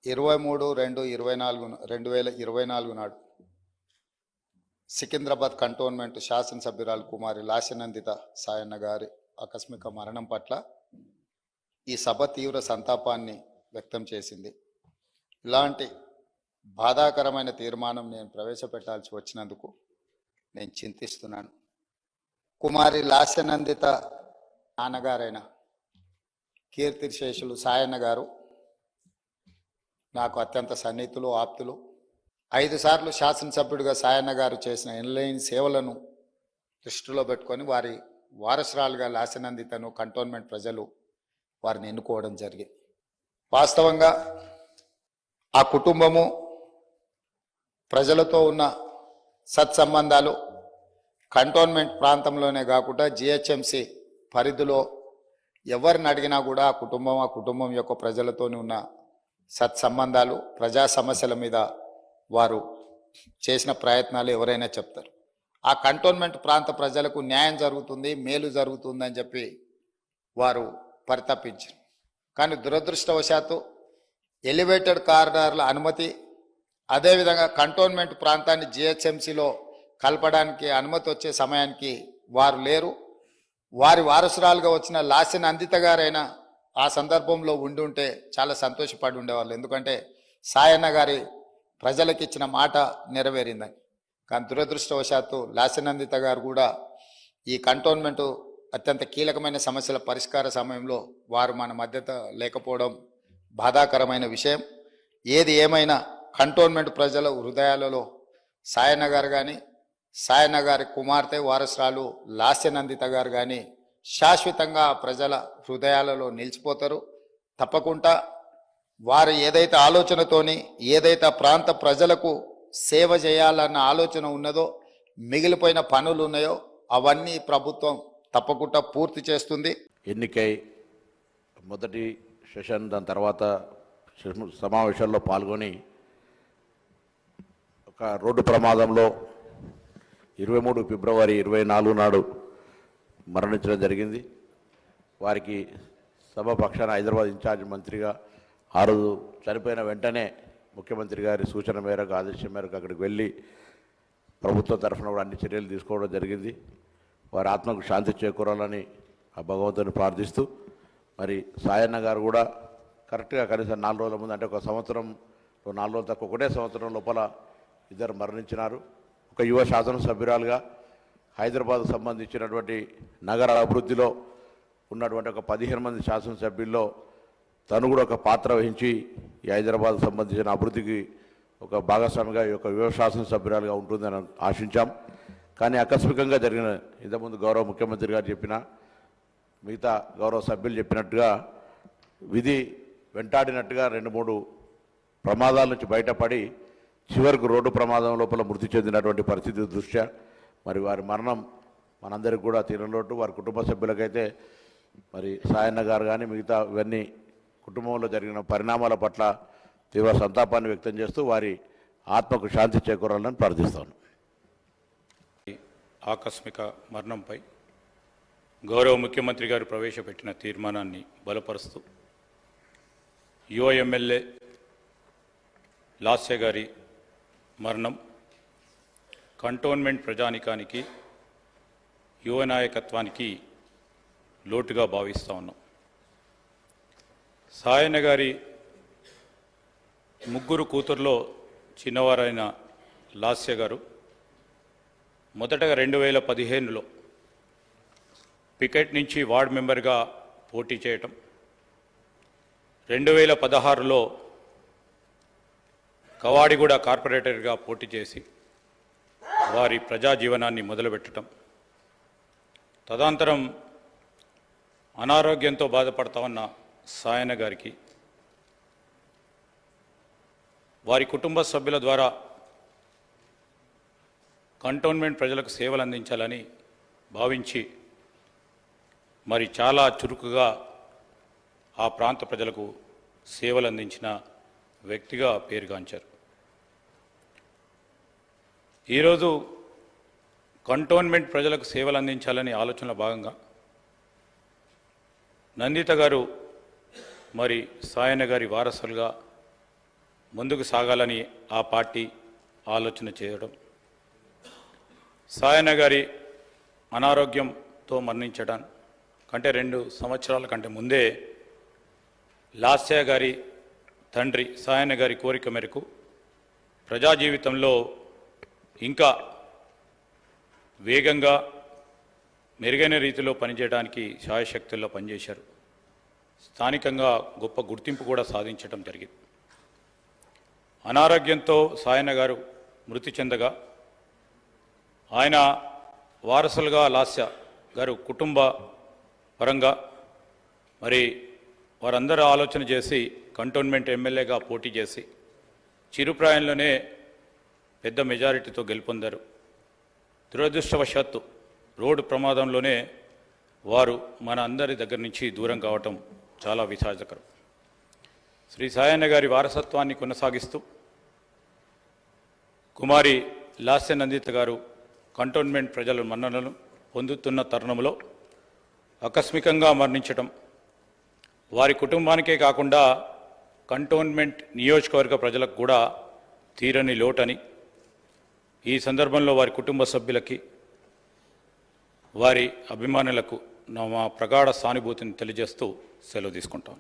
23/2/2024 నాడు సికింద్రాబాద్ కంటోన్మెంట్ శాసనసభ్యురాలు కుమారి లాస్యనందిత సాయన్న గారి ఆకస్మిక మరణం పట్ల ఈ సభ తీవ్ర సంతాపాన్ని వ్యక్తం చేసింది. ఇలాంటి బాధాకరమైన తీర్మానం నేను ప్రవేశపెట్టాల్సి వచ్చినందుకు నేను చింతిస్తున్నాను. కుమారి లాస్యనందిత నాన్నగారైన కీర్తిశేషులు సాయన్న గారు నాకు అత్యంత సన్నిహితులు, ఆప్తులు. 5 సార్లు శాసనసభ్యుడిగా సాయన్న గారు చేసిన ఎన్లైన్ సేవలను దృష్టిలో పెట్టుకొని వారి వారసురాలుగా లాస్యనందితను కంటోన్మెంట్ ప్రజలు వారిని ఎన్నుకోవడం జరిగింది. వాస్తవంగా ఆ కుటుంబము ప్రజలతో ఉన్న సత్సంబంధాలు కంటోన్మెంట్ ప్రాంతంలోనే కాకుండా జిహెచ్ఎంసి పరిధిలో ఎవరిని అడిగినా కూడా ఆ కుటుంబం యొక్క ప్రజలతోనే ఉన్న సత్సంబంధాలు, ప్రజా సమస్యల మీద వారు చేసిన ప్రయత్నాలు ఎవరైనా చెప్తారు. ఆ కంటోన్మెంట్ ప్రాంత ప్రజలకు న్యాయం జరుగుతుంది, మేలు జరుగుతుందని చెప్పి వారు పరితపించారు. కానీ దురదృష్టవశాత్తు ఎలివేటెడ్ కారిడార్ల అనుమతి, అదేవిధంగా కంటోన్మెంట్ ప్రాంతాన్ని జిహెచ్ఎంసీలో కలపడానికి అనుమతి వచ్చే సమయానికి వారు లేరు. వారి వారసురాలుగా వచ్చిన లాస్యనందిత గారైనా ఆ సందర్భంలో ఉండుంటే చాలా సంతోషపడి ఉండేవాళ్ళు. ఎందుకంటే సాయన్న గారి ప్రజలకు ఇచ్చిన మాట నెరవేరిందని. కానీ దురదృష్టవశాత్తు లాస్యనందిత గారు కూడా ఈ కంటోన్మెంటు అత్యంత కీలకమైన సమస్యల పరిష్కార సమయంలో వారు మన మధ్యత లేకపోవడం బాధాకరమైన విషయం. ఏది ఏమైనా కంటోన్మెంట్ ప్రజల హృదయాలలో సాయన్న గారు కానీ, సాయన్న గారి కుమార్తె వారసురాలు లాస్యనందిత గారు కానీ శాశ్వతంగా ప్రజల హృదయాలలో నిలిచిపోతారు. తప్పకుండా వారు ఏదైతే ఆలోచనతోని, ఏదైతే ప్రాంత ప్రజలకు సేవ చేయాలన్న ఆలోచన ఉన్నదో, మిగిలిపోయిన పనులు ఉన్నాయో అవన్నీ ప్రభుత్వం తప్పకుండా పూర్తి చేస్తుంది. ఎన్నికై మొదటి సెషన్, దాని తర్వాత సమావేశాల్లో పాల్గొని ఒక రోడ్డు ప్రమాదంలో 23 ఫిబ్రవరి 2024 నాడు మరణించడం జరిగింది. వారికి సభ పక్షాన హైదరాబాద్ ఇన్ఛార్జ్ మంత్రిగా ఆ రోజు చనిపోయిన వెంటనే ముఖ్యమంత్రి గారి సూచన మేరకు, ఆదేశం మేరకు అక్కడికి వెళ్ళి ప్రభుత్వం తరఫున కూడా అన్ని చర్యలు తీసుకోవడం జరిగింది. వారి ఆత్మకు శాంతి చేకూరాలని ఆ భగవంతుని ప్రార్థిస్తూ, మరి సాయన్న గారు కూడా కరెక్ట్గా కనీసం 4 రోజుల ముందు, అంటే ఒక సంవత్సరం 4 రోజులు తక్కువ, ఒకటే సంవత్సరం లోపల ఇద్దరు మరణించినారు. ఒక యువ శాసనసభ్యురాలుగా హైదరాబాద్ సంబంధించినటువంటి నగర అభివృద్ధిలో ఉన్నటువంటి ఒక 15 మంది శాసనసభ్యుల్లో తను కూడా ఒక పాత్ర వహించి ఈ హైదరాబాద్ సంబంధించిన అభివృద్ధికి ఒక భాగస్వామిగా ఈ యొక్క యువ శాసనసభ్యురాలుగా ఉంటుందని ఆశించాం. కానీ ఆకస్మికంగా జరిగిన, ఇంతకుముందు గౌరవ ముఖ్యమంత్రి గారు చెప్పిన, మిగతా గౌరవ సభ్యులు చెప్పినట్టుగా విధి వెంటాడినట్టుగా 2-3 ప్రమాదాల నుంచి బయటపడి చివరికి రోడ్డు ప్రమాదం లోపల మృతి చెందినటువంటి పరిస్థితి దృష్ట్యా మరి వారి మరణం మనందరికీ కూడా తీరలోటు. వారి కుటుంబ సభ్యులకైతే మరి సాయన్న గారు కానీ మిగతా ఇవన్నీ కుటుంబంలో జరిగిన పరిణామాల పట్ల తీవ్ర సంతాపాన్ని వ్యక్తం చేస్తూ వారి ఆత్మకు శాంతి చేకూరాలని ప్రార్థిస్తాను. ఆకస్మిక మరణంపై గౌరవ ముఖ్యమంత్రి గారు ప్రవేశపెట్టిన తీర్మానాన్ని బలపరుస్తూ యువ ఎమ్మెల్యే లాస్య గారి మరణం కంటోన్మెంట్ ప్రజానికానికి, యువ నాయకత్వానికి లోటుగా భావిస్తూ ఉన్నాం. సాయన్న గారి 3 కూతుర్లో చిన్నవారైన లాస్య గారు మొదటగా 2015లో పికెట్ నుంచి వార్డ్ మెంబర్గా పోటీ చేయటం, 2016లో కవాడిగూడ కార్పొరేటర్గా పోటీ చేసి వారి ప్రజా జీవనాన్ని మొదలుపెట్టడం, తదనంతరం అనారోగ్యంతో బాధపడతా ఉన్న సాయన్న గారికి వారి కుటుంబ సభ్యుల ద్వారా కంటోన్మెంట్ ప్రజలకు సేవలు అందించాలని భావించి మరి చాలా చురుకుగా ఆ ప్రాంత ప్రజలకు సేవలు అందించిన వ్యక్తిగా పేరుగాంచారు. ఈరోజు కంటోన్మెంట్ ప్రజలకు సేవలు అందించాలని ఆలోచనలో భాగంగా నందిత గారు మరి సాయన్న గారి వారసులుగా ముందుకు సాగాలని ఆ పార్టీ ఆలోచన చేయడం, సాయన్న గారి అనారోగ్యంతో మరణించడం కంటే 2 సంవత్సరాల కంటే ముందే లాస్య గారి తండ్రి సాయన్న గారి కోరిక మేరకు ప్రజా జీవితంలో ఇంకా వేగంగా మెరుగైన రీతిలో పనిచేయడానికి శాయశక్తుల్లో పనిచేశారు. స్థానికంగా గొప్ప గుర్తింపు కూడా సాధించడం జరిగింది. అనారోగ్యంతో సాయన్న గారు మృతి చెందగా ఆయన వారసులుగా లాస్య గారు కుటుంబ పరంగా మరి వారందరూ ఆలోచన చేసి కంటోన్మెంట్ ఎమ్మెల్యేగా పోటీ చేసి చిరుప్రాయంలోనే పెద్ద మెజారిటీతో గెలుపొందారు. దురదృష్టవశాత్తు రోడ్డు ప్రమాదంలోనే వారు మన అందరి దగ్గర నుంచి దూరం కావటం చాలా విషాదకరం. శ్రీ సాయన్న గారి వారసత్వాన్ని కొనసాగిస్తూ కుమారి లాస్య నందిత గారు కంటోన్మెంట్ ప్రజల మన్ననలు పొందుతున్న తరుణంలో ఆకస్మికంగా మరణించడం వారి కుటుంబానికే కాకుండా కంటోన్మెంట్ నియోజకవర్గ ప్రజలకు కూడా తీరని లోటని, ఈ సందర్భంలో వారి కుటుంబ సభ్యులకి వారి అభిమానులకు మా ప్రగాఢ సానుభూతిని తెలియజేస్తూ సెలవు తీసుకుంటాం.